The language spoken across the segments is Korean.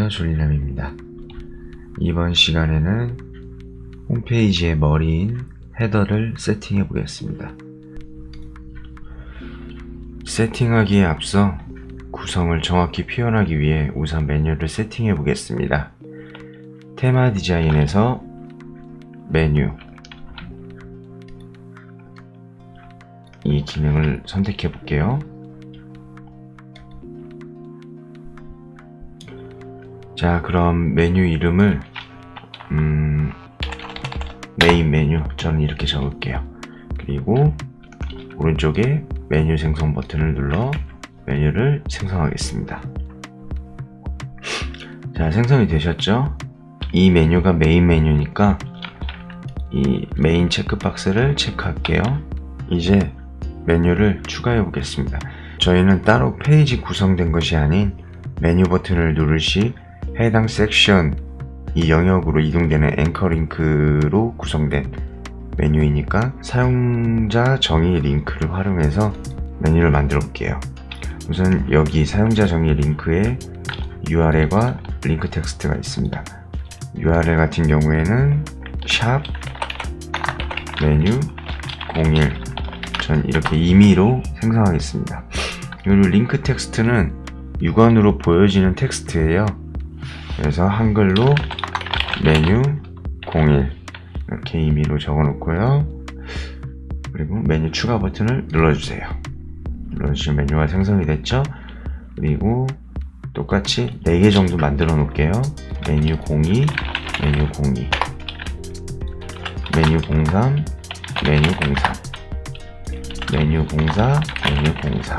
안녕하세요, 졸리남입니다. 이번 시간에는 홈페이지의 머리인 헤더를 세팅해 보겠습니다. 세팅하기에 앞서 구성을 정확히 표현하기 위해 우선 메뉴를 세팅해 보겠습니다. 테마 디자인에서 메뉴, 이 기능을 선택해 볼게요. 자, 그럼 메뉴 이름을 메인 메뉴, 저는 이렇게 적을게요. 그리고 오른쪽에 메뉴 생성 버튼을 눌러 메뉴를 생성하겠습니다. 자, 생성이 되셨죠? 이 메뉴가 메인 메뉴니까 이 메인 체크박스를 체크할게요. 이제 메뉴를 추가해 보겠습니다. 저희는 따로 페이지 구성된 것이 아닌 메뉴 버튼을 누를 시 해당 섹션 이 영역으로 이동되는 앵커 링크로 구성된 메뉴이니까 사용자 정의 링크를 활용해서 메뉴를 만들어 볼게요. 우선 여기 사용자 정의 링크에 URL과 링크 텍스트가 있습니다. URL 같은 경우에는 샵 메뉴 01, 전 이렇게 임의로 생성하겠습니다. 그리고 링크 텍스트는 육안으로 보여지는 텍스트예요. 그래서 한글로 메뉴 01 이렇게 임의로 적어 놓고요. 그리고 메뉴 추가 버튼을 눌러주세요. 눌러주시면 메뉴가 생성이 됐죠. 그리고 똑같이 4개 정도 만들어 놓을게요. 메뉴 02, 메뉴 02, 메뉴 03, 메뉴 03, 메뉴 04, 메뉴 04.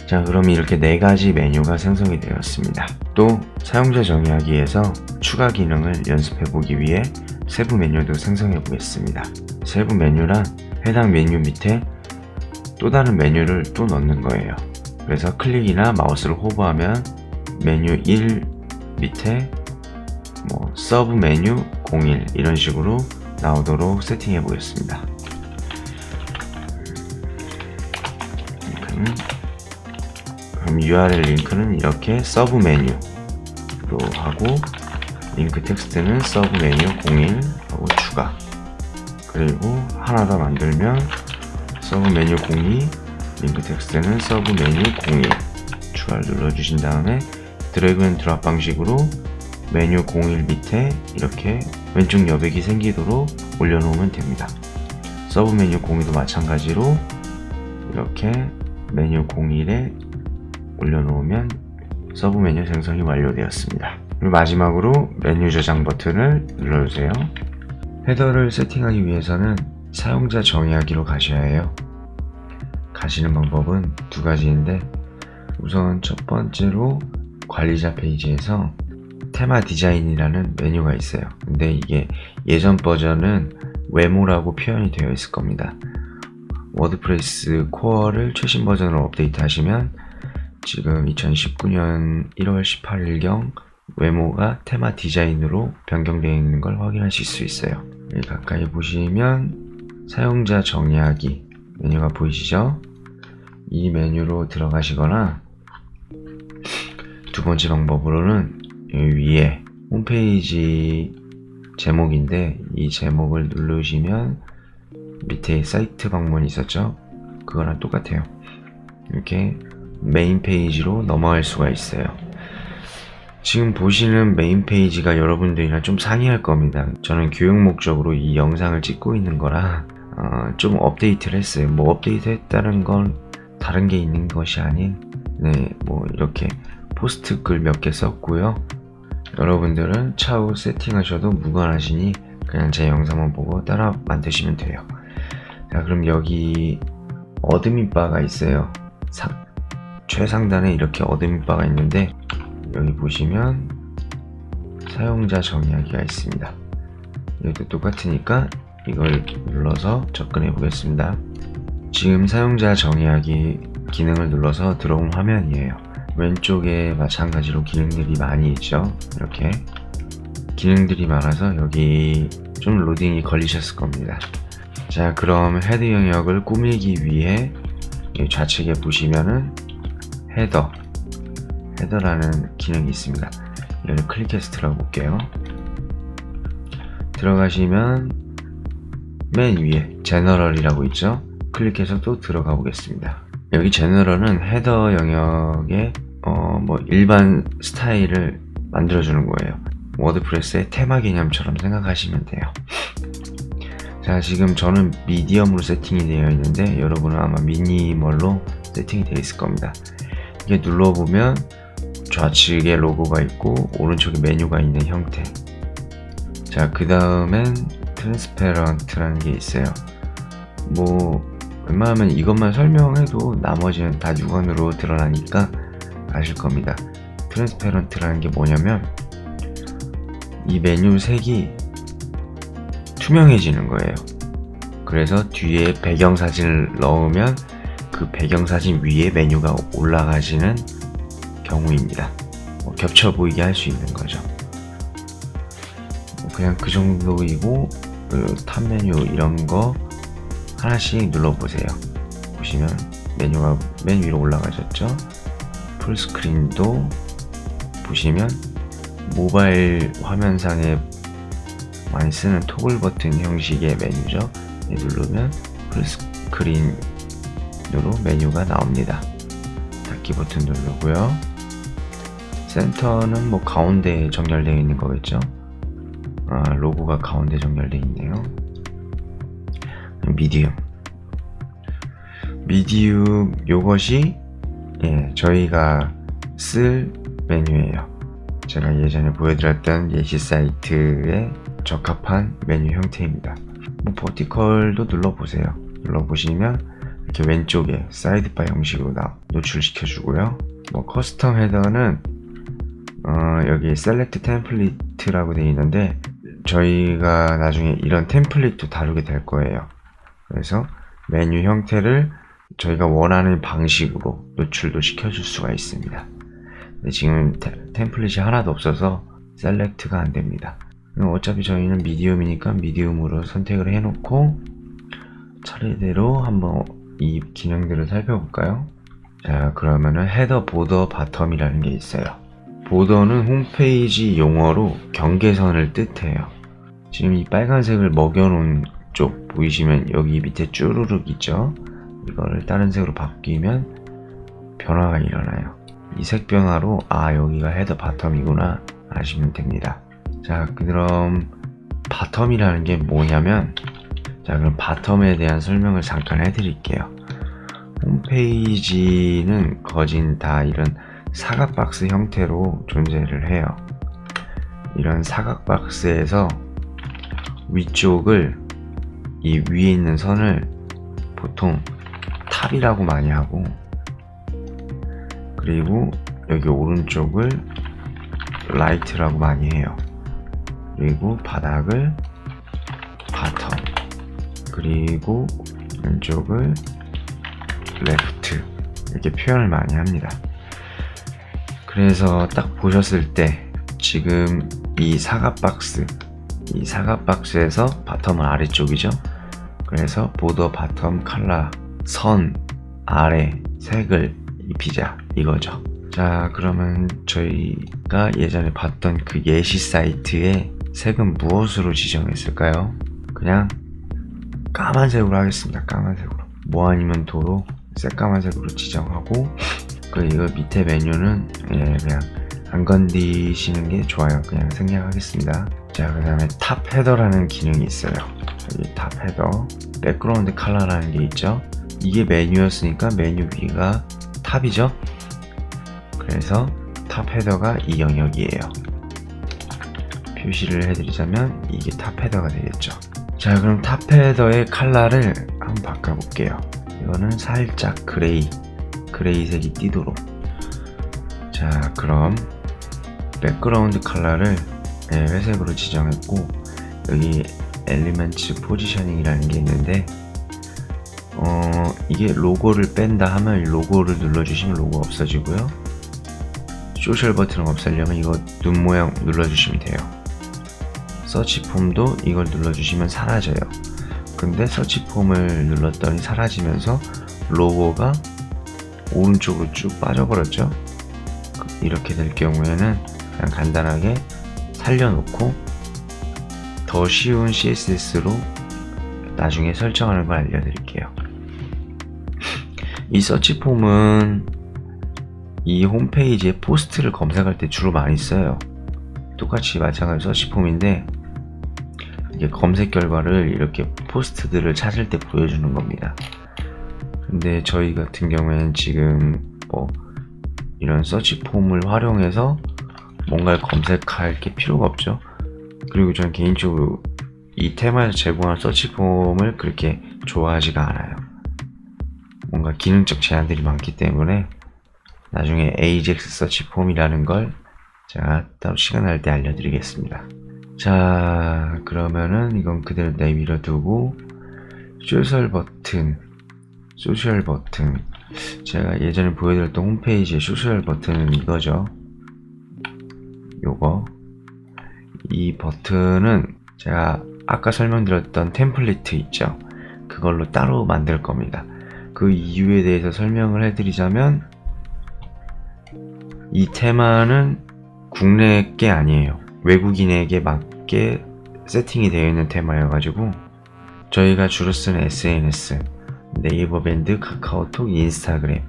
자, 그럼 이렇게 4가지 메뉴가 생성이 되었습니다. 또 사용자 정의하기에서 추가 기능을 연습해 보기 위해 세부 메뉴도 생성해 보겠습니다. 세부 메뉴란 해당 메뉴 밑에 또 다른 메뉴를 또 넣는 거예요. 그래서 클릭이나 마우스를 호버하면 메뉴 1 밑에 서브 메뉴 01 이런 식으로 나오도록 세팅해 보겠습니다. 그럼 URL 링크는 이렇게 서브 메뉴로 하고 링크 텍스트는 서브 메뉴 01 하고 추가, 그리고 하나 더 만들면 서브 메뉴 02 링크 텍스트는 서브 메뉴 01 추가를 눌러주신 다음에 드래그 앤 드롭 방식으로 메뉴 01 밑에 이렇게 왼쪽 여백이 생기도록 올려놓으면 됩니다. 서브 메뉴 02도 마찬가지로 이렇게 메뉴 01에 올려놓으면 서브 메뉴 생성이 완료되었습니다. 그리고 마지막으로 메뉴 저장 버튼을 눌러주세요. 헤더를 세팅하기 위해서는 사용자 정의하기로 가셔야 해요. 가시는 방법은 2가지인데 우선 첫 번째로 관리자 페이지에서 테마 디자인이라는 메뉴가 있어요. 근데 이게 예전 버전은 외모라고 표현이 되어 있을 겁니다. 워드프레스 코어를 최신 버전으로 업데이트 하시면 지금 2019년 1월 18일경 외모가 테마 디자인으로 변경되어 있는 걸 확인하실 수 있어요. 가까이 보시면 사용자 정의하기 메뉴가 보이시죠? 이 메뉴로 들어가시거나 두 번째 방법으로는 위에 홈페이지 제목인데 이 제목을 누르시면 밑에 사이트 방문이 있었죠? 그거랑 똑같아요. 이렇게 메인 페이지로 넘어갈 수가 있어요. 지금 보시는 메인 페이지가 여러분들이랑 좀 상이할 겁니다. 저는 교육 목적으로 이 영상을 찍고 있는 거라 좀 업데이트를 했어요. 업데이트 했다는 건 다른 게 있는 것이 아닌 이렇게 포스트 글 몇 개 썼고요. 여러분들은 차후 세팅하셔도 무관하시니 그냥 제 영상만 보고 따라 만드시면 돼요. 자, 그럼 여기 어드민 바가 있어요. 최상단에 이렇게 어드민 바가 있는데 여기 보시면 사용자 정의하기가 있습니다. 이것도 똑같으니까 이걸 눌러서 접근해 보겠습니다. 지금 사용자 정의하기 기능을 눌러서 들어온 화면이에요. 왼쪽에 마찬가지로 기능들이 많이 있죠. 이렇게 기능들이 많아서 여기 좀 로딩이 걸리셨을 겁니다. 자, 그럼 헤드 영역을 꾸미기 위해 좌측에 보시면은 헤더 헤더라는 기능이 있습니다. 이걸 클릭해서 들어가 볼게요. 들어가시면 맨 위에 제너럴이라고 있죠. 클릭해서 또 들어가 보겠습니다. 여기 제너럴은 헤더 영역에 뭐 일반 스타일을 만들어주는 거예요. 워드프레스의 테마 개념처럼 생각하시면 돼요. 자, 지금 저는 미디엄으로 세팅이 되어 있는데 여러분은 아마 미니멀로 세팅이 되어 있을 겁니다. 이게 눌러보면 좌측에 로고가 있고 오른쪽에 메뉴가 있는 형태. 자, 그 다음엔 트랜스페런트라는 게 있어요. 뭐 웬만하면 이것만 설명해도 나머지는 다 육안으로 드러나니까 아실 겁니다. 트랜스페런트라는 게 뭐냐면 이 메뉴 색이 투명해지는 거예요. 그래서 뒤에 배경사진을 넣으면 그 배경사진 위에 메뉴가 올라가지는 경우입니다. 겹쳐 보이게 할 수 있는 거죠. 그냥 그 정도이고, 탑 메뉴 이런 거 하나씩 눌러보세요. 보시면 메뉴가 맨 위로 올라가셨죠? 풀스크린도 보시면 모바일 화면상에 많이 쓰는 토글 버튼 형식의 메뉴죠. 누르면 풀스크린으로 메뉴가 나옵니다. 닫기 버튼 누르고요. 센터는 뭐 가운데에 정렬되어 있는 거겠죠. 로고가 가운데 정렬되어 있네요. 미디움 요것이 저희가 쓸 메뉴예요. 제가 예전에 보여드렸던 예시 사이트에 적합한 메뉴 형태입니다. 버티컬도 눌러보세요. 눌러보시면 이렇게 왼쪽에 사이드바 형식으로 노출시켜 주고요. 커스텀 헤더는 여기 셀렉트 템플릿이라고 되어 있는데 저희가 나중에 이런 템플릿도 다루게 될 거예요. 그래서 메뉴 형태를 저희가 원하는 방식으로 노출도 시켜줄 수가 있습니다. 근데 지금 템플릿이 하나도 없어서 셀렉트가 안 됩니다. 어차피 저희는 미디움이니까 미디움으로 선택을 해놓고 차례대로 한번 이 기능들을 살펴볼까요? 자, 그러면은 헤더, 보더, 바텀이라는 게 있어요. 보더는 홈페이지 용어로 경계선을 뜻해요. 지금 이 빨간색을 먹여놓은 쪽 보이시면 여기 밑에 쭈루룩 있죠? 이거를 다른 색으로 바뀌면 변화가 일어나요. 이 색 변화로 여기가 헤더 바텀이구나 아시면 됩니다. 자, 그럼 바텀이라는 게 뭐냐면, 자, 그럼 바텀에 대한 설명을 잠깐 해드릴게요. 홈페이지는 거진 다 이런 사각 박스 형태로 존재를 해요. 이런 사각 박스에서 위쪽을 이 위에 있는 선을 보통 탑이라고 많이 하고, 그리고 여기 오른쪽을 라이트라고 많이 해요. 그리고 바닥을 바텀, 그리고 왼쪽을 레프트, 이렇게 표현을 많이 합니다. 그래서 딱 보셨을 때 지금 이 사각박스에서 바텀은 아래쪽이죠. 그래서 보더 바텀 컬러 선 아래 색을 입히자 이거죠. 자, 그러면 저희가 예전에 봤던 그 예시 사이트의 색은 무엇으로 지정했을까요? 그냥 까만색으로 하겠습니다. 까만색으로. 뭐 아니면 도로 새까만색으로 지정하고, 이거 밑에 메뉴는 그냥 안 건드시는 게 좋아요. 그냥 생략하겠습니다. 자, 그 다음에 탑 헤더라는 기능이 있어요. 여기 탑 헤더, 백그라운드 컬러라는 게 있죠. 이게 메뉴였으니까 메뉴 위가 탑이죠. 그래서 탑 헤더가 이 영역이에요. 표시를 해드리자면 이게 탑 헤더가 되겠죠. 자, 그럼 탑 헤더의 컬러를 한번 바꿔볼게요. 이거는 살짝 그레이색이 띄도록. 자, 그럼 백그라운드 컬러를 회색으로 지정했고, 여기 엘리먼트 포지셔닝이라는 게 있는데, 이게 로고를 뺀다 하면 로고를 눌러주시면 로고 없어지고요. 소셜 버튼을 없애려면 이거 눈 모양 눌러주시면 돼요. 서치 폼도 이걸 눌러주시면 사라져요. 근데 서치 폼을 눌렀더니 사라지면서 로고가 오른쪽으로 쭉 빠져버렸죠. 이렇게 될 경우에는 그냥 간단하게 살려놓고 더 쉬운 CSS로 나중에 설정하는 걸 알려드릴게요. 이 서치 폼은 이 홈페이지에 포스트를 검색할 때 주로 많이 써요. 똑같이 마찬가지로 서치 폼인데 이게 검색 결과를 이렇게 포스트들을 찾을 때 보여주는 겁니다. 근데 저희 같은 경우에는 지금 이런 서치 폼을 활용해서 뭔가를 검색할 게 필요가 없죠. 그리고 전 개인적으로 이 테마에서 제공한 서치 폼을 그렇게 좋아하지가 않아요. 뭔가 기능적 제한들이 많기 때문에 나중에 AJAX 서치 폼이라는 걸 제가 따로 시간 날 때 알려드리겠습니다. 자, 그러면은 이건 그대로 내밀어 두고 소셜 버튼 제가 예전에 보여드렸던 홈페이지의 소셜 버튼은 이거죠. 이 버튼은 제가 아까 설명드렸던 템플릿 있죠. 그걸로 따로 만들 겁니다. 그 이유에 대해서 설명을 해드리자면 이 테마는 국내 게 아니에요. 외국인에게 맞게 세팅이 되어 있는 테마여가지고 저희가 주로 쓰는 SNS, 네이버 밴드, 카카오톡, 인스타그램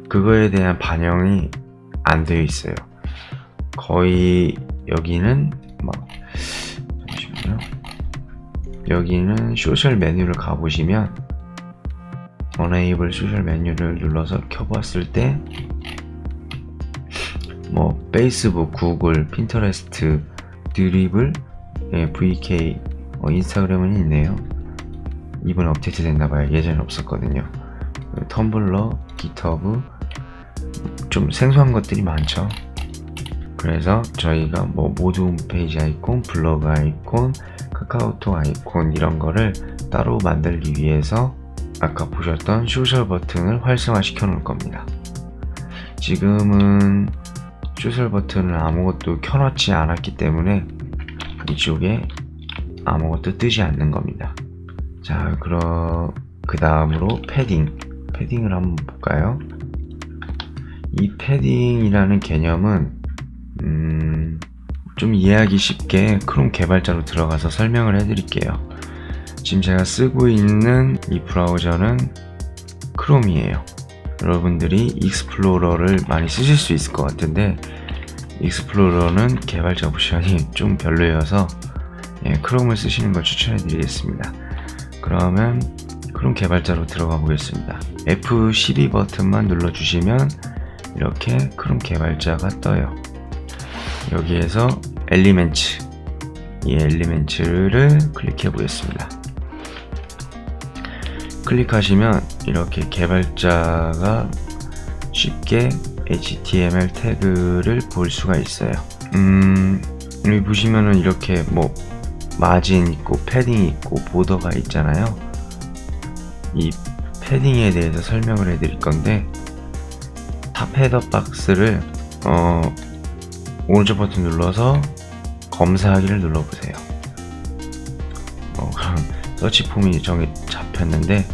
그거에 대한 반영이 안 되어 있어요. 거의 여기는 잠시만요. 여기는 소셜 메뉴를 가보시면 Enable 소셜 메뉴를 눌러서 켜봤을 때 페이스북, 구글, 핀터레스트, 드리블, VK, 인스타그램은 있네요. 이번에 업데이트 됐나봐요. 예전에 없었거든요. 텀블러, 기터브 좀 생소한 것들이 많죠. 그래서 저희가 모두 홈페이지 아이콘, 블로그 아이콘, 카카오톡 아이콘 이런 거를 따로 만들기 위해서 아까 보셨던 소셜 버튼을 활성화 시켜 놓을 겁니다. 지금은 소셜 버튼을 아무것도 켜놓지 않았기 때문에 이쪽에 아무것도 뜨지 않는 겁니다. 자, 그럼 그 다음으로 패딩을 한번 볼까요? 이 패딩이라는 개념은 좀 이해하기 쉽게 크롬 개발자로 들어가서 설명을 해드릴게요. 지금 제가 쓰고 있는 이 브라우저는 크롬이에요. 여러분들이 익스플로러를 많이 쓰실 수 있을 것 같은데 익스플로러는 개발자 옵션이 좀 별로여서 크롬을 쓰시는 걸 추천해 드리겠습니다. 그러면 크롬 개발자로 들어가 보겠습니다. F12 버튼만 눌러주시면 이렇게 크롬 개발자가 떠요. 여기에서 엘리멘츠, 이 엘리멘츠를 클릭해 보겠습니다. 클릭하시면 이렇게 개발자가 쉽게 HTML 태그를 볼 수가 있어요. 여기 보시면은 이렇게 마진 있고 패딩이 있고 보더가 있잖아요. 이 패딩에 대해서 설명을 해드릴 건데 탑 헤더 박스를 오른쪽 버튼 눌러서 검사하기를 눌러보세요. 그럼 서치 폼이 잡혔는데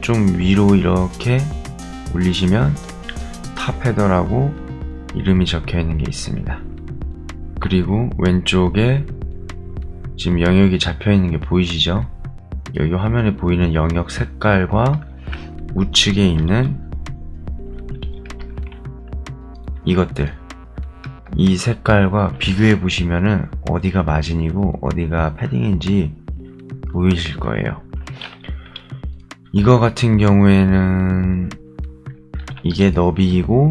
좀 위로 이렇게 올리시면 탑 헤더라고 이름이 적혀 있는 게 있습니다. 그리고 왼쪽에 지금 영역이 잡혀 있는 게 보이시죠? 여기 화면에 보이는 영역 색깔과 우측에 있는 이것들, 이 색깔과 비교해 보시면은 어디가 마진이고 어디가 패딩인지 보이실 거예요. 이거 같은 경우에는 이게 너비이고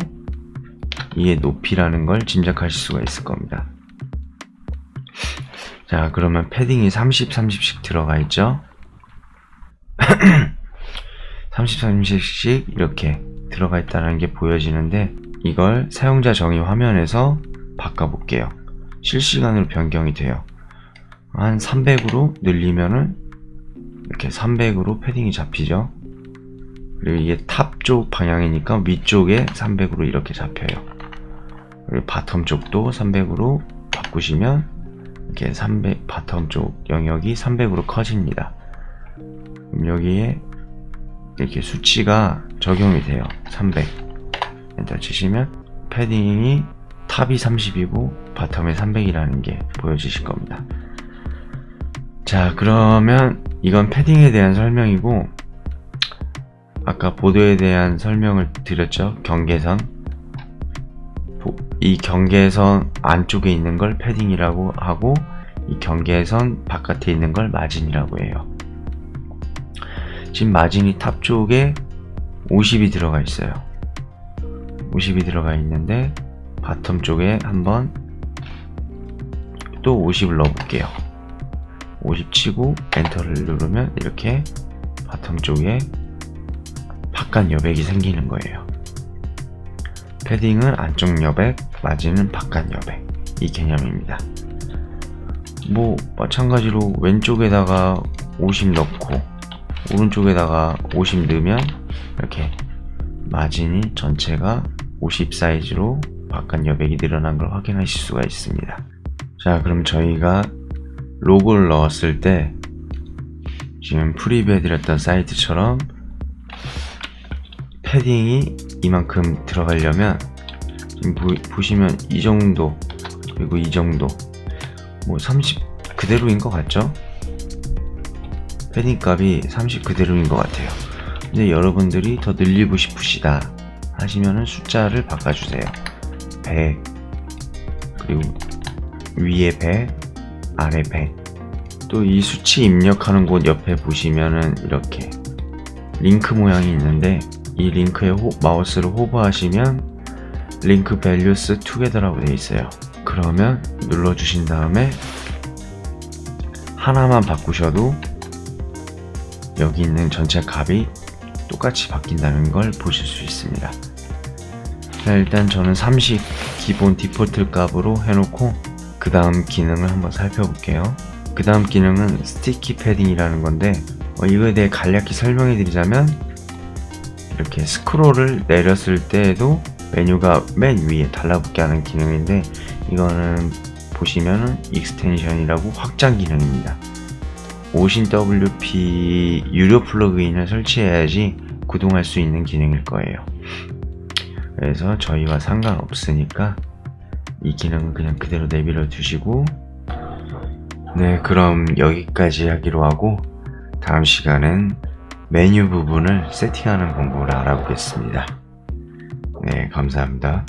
이게 높이라는 걸 짐작하실 수가 있을 겁니다. 자, 그러면 패딩이 30씩 들어가 있죠? 30씩 이렇게 들어가 있다는 게 보여지는데 이걸 사용자 정의 화면에서 바꿔볼게요. 실시간으로 변경이 돼요. 한 300으로 늘리면은 이렇게 300으로 패딩이 잡히죠. 그리고 이게 탑 쪽 방향이니까 위쪽에 300으로 이렇게 잡혀요. 그리고 바텀 쪽도 300으로 바꾸시면 이렇게 바텀 쪽 영역이 300으로 커집니다. 그럼 여기에 이렇게 수치가 적용이 돼요. 300 엔터 치시면 패딩이 탑이 30이고 바텀이 300이라는 게 보여지실 겁니다. 자, 그러면 이건 패딩에 대한 설명이고, 아까 보도에 대한 설명을 드렸죠. 경계선. 이 경계선 안쪽에 있는 걸 패딩이라고 하고, 이 경계선 바깥에 있는 걸 마진이라고 해요. 지금 마진이 탑 쪽에 50이 들어가 있어요. 50이 들어가 있는데 바텀 쪽에 한번 또 50을 넣어볼게요. 50 치고 엔터를 누르면 이렇게 바텀 쪽에 바깥 여백이 생기는 거예요. 패딩은 안쪽 여백, 마진은 바깥 여백, 이 개념입니다. 뭐 마찬가지로 왼쪽에다가 50 넣고 오른쪽에다가 50 넣으면 이렇게 마진이 전체가 50 사이즈로 바깥 여백이 늘어난 걸 확인하실 수가 있습니다. 자, 그럼 저희가 로고를 넣었을 때 지금 프리뷰해드렸던 사이트처럼 패딩이 이만큼 들어가려면 지금 보시면 이 정도, 그리고 이 정도, 뭐 30 그대로인 것 같죠? 패딩 값이 30 그대로인 것 같아요. 근데 여러분들이 더 늘리고 싶으시다 하시면은 숫자를 바꿔주세요. 100, 그리고 위에 100, 아래 100. 또 이 수치 입력하는 곳 옆에 보시면은 이렇게 링크 모양이 있는데, 이 링크에 마우스를 호버하시면 링크 밸류스 투게더라고 되어 있어요. 그러면 눌러주신 다음에 하나만 바꾸셔도 여기 있는 전체 값이 똑같이 바뀐다는 걸 보실 수 있습니다. 자, 일단 저는 30 기본 디폴트 값으로 해놓고 그 다음 기능을 한번 살펴볼게요. 그 다음 기능은 스티키 패딩이라는 건데, 이거에 대해 간략히 설명해 드리자면, 이렇게 스크롤을 내렸을 때에도 메뉴가 맨 위에 달라붙게 하는 기능인데, 이거는 보시면은 익스텐션이라고 확장 기능입니다. 오신 WP 유료 플러그인을 설치해야지 구동할 수 있는 기능일 거예요. 그래서 저희와 상관없으니까 이 기능은 그냥 그대로 내버려 두시고, 네, 그럼 여기까지 하기로 하고 다음 시간은 메뉴 부분을 세팅하는 공부를 알아보겠습니다. 네, 감사합니다.